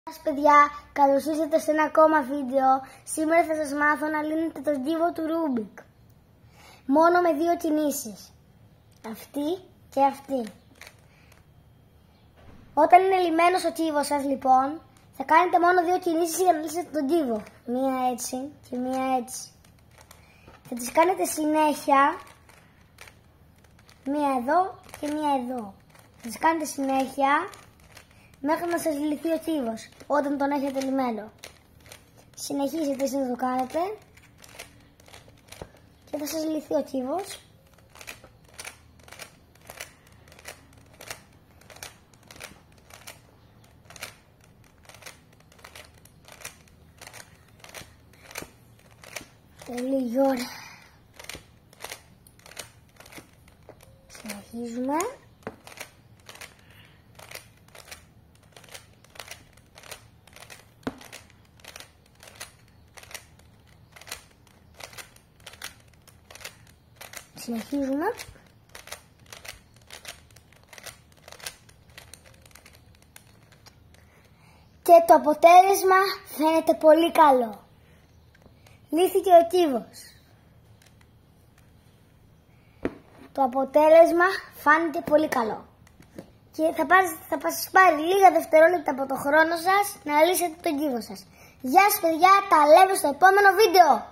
Γεια σας παιδιά, καλώς ήρθατε σε ένα ακόμα βίντεο. Σήμερα θα σας μάθω να λύνετε τον κύβο του Ρούμπικ. Μόνο με δύο κινήσεις. Αυτή και αυτή. Όταν είναι λυμένος ο κύβος σας λοιπόν, θα κάνετε μόνο δύο κινήσεις για να λύσετε τον κύβο. Μία έτσι και μία έτσι. Θα τις κάνετε συνέχεια. Μία εδώ και μία εδώ. Θα τις κάνετε συνέχεια μέχρι να σας λυθεί ο κύβος, όταν τον έχετε λυμένο. Συνεχίζετε εσείς να το κάνετε και θα σας λυθεί ο κύβος. Λίγη ώρα. Συνεχίζουμε. Συνεχίζουμε. Και το αποτέλεσμα φαίνεται πολύ καλό. Λύθηκε ο κύβος. Το αποτέλεσμα φάνηκε πολύ καλό. Και θα σας πάρει λίγα δευτερόλεπτα από το χρόνο σας να λύσετε τον κύβο σας. Γεια σας παιδιά, τα λέμε στο επόμενο βίντεο.